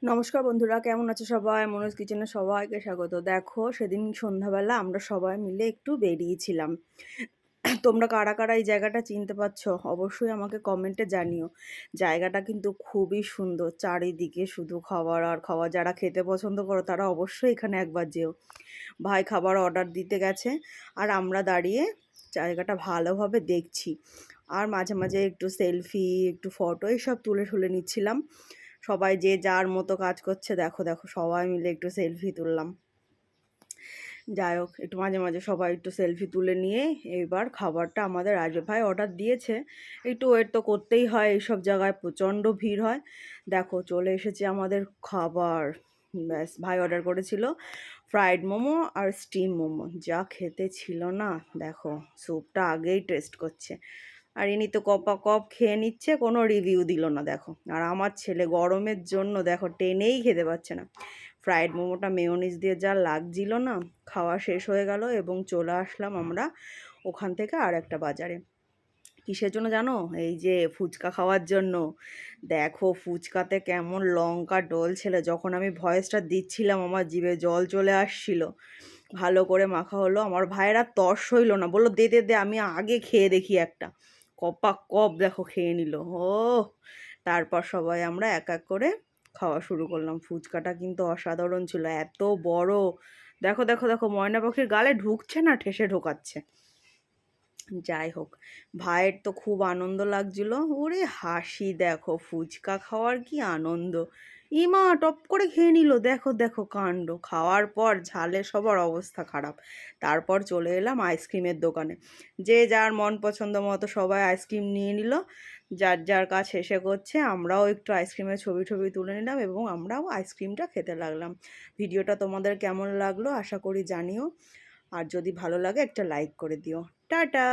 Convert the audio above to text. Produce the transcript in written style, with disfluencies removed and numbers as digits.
নমস্কার বন্ধুরা, কেমন আছো সবাই? মনোজ কিচেনে সবাইকে স্বাগত। দেখো, সেদিন সন্ধ্যাবেলা আমরা সবাই মিলে একটু বেরিয়েছিলাম। তোমরা কারা কারা এই জায়গাটা চিনতে পারছো অবশ্যই আমাকে কমেন্টে জানিও। জায়গাটা কিন্তু খুবই সুন্দর, চারিদিকে শুধু খাবার আর খাবার। যারা খেতে পছন্দ করো তারা অবশ্যই এখানে একবার যেও। ভাই খাবার অর্ডার দিতে গেছে আর আমরা দাঁড়িয়ে জায়গাটা ভালোভাবে দেখছি। আর মাঝে মাঝে একটু সেলফি, একটু ফটো এইসব তুলে নিচ্ছিলাম। সবাই যে যার মতো কাজ করছে, দেখো দেখো সবাই মিলে একটু সেলফি তুললাম। যাই হোক, একটু মাঝে মাঝে সবাই একটু সেলফি তুলে নিয়ে এবার খাবারটা আমাদের আসবে। ভাই অর্ডার দিয়েছে, একটু ওয়েট তো করতেই হয়, এইসব জায়গায় প্রচণ্ড ভিড় হয়। দেখো চলে এসেছে আমাদের খাবার। ব্যাস, ভাই অর্ডার করেছিল ফ্রাইড মোমো আর স্টিম মোমো। যা খেতে ছিল না, দেখো স্যুপটা আগেই টেস্ট করছে। আর ইনি তো কপা কপ খেয়ে নিচ্ছে, কোনো রিভিউ দিল না দেখো। আর আমার ছেলে গরমের জন্য দেখো টেনেই খেতে পারছে না। ফ্রাইড মোমোটা মেয়োনিজ দিয়ে যা লাগছিল না, খাওয়া শেষ হয়ে গেল এবং চলে আসলাম আমরা ওখান থেকে আর একটা বাজারে। কিসের জন্য জানো? এই যে ফুচকা খাওয়ার জন্য। দেখো ফুচকাতে কেমন লঙ্কা ডলছিল, যখন আমি ভয়েসটা দিচ্ছিলাম আমার জিভে জল চলে আসছিল। ভালো করে মাখা হলো, আমার ভাইয়েরা তর্স হইল না, বললো দে দে দে, আমি আগে খেয়ে দেখি একটা। কপা কপ দেখো খেয়ে নিল। ও, তারপর সবাই আমরা এক এক করে খাওয়া শুরু করলাম। ফুচকাটা কিন্তু অসাধারণ ছিল, এত বড়। দেখো দেখো দেখো, ময়না পাখির গালে ঢুকছে না, ঠেসে ঢোকাচ্ছে। যাই হোক, ভাইয়ের তো খুব আনন্দ লাগছিল। ওরে হাসি দেখো, ফুচকা খাওয়ার কি আনন্দ! ইমা টপ করে খেয়ে নিল, দেখো দেখো কাণ্ড। খাওয়ার পর ঝালে সবার অবস্থা খারাপ। তারপর চলে এলাম আইসক্রিমের দোকানে। যে যার মন পছন্দ মতো সবাই আইসক্রিম নিয়ে নিল। যার যার কাজ শেষে করছে, আমরাও একটু আইসক্রিমের ছবি টবি তুলে নিলাম এবং আমরাও আইসক্রিমটা খেতে লাগলাম। ভিডিওটা তোমাদের কেমন লাগলো আশা করি জানিও। আর যদি ভালো লাগে একটা লাইক করে দিও। টাটা।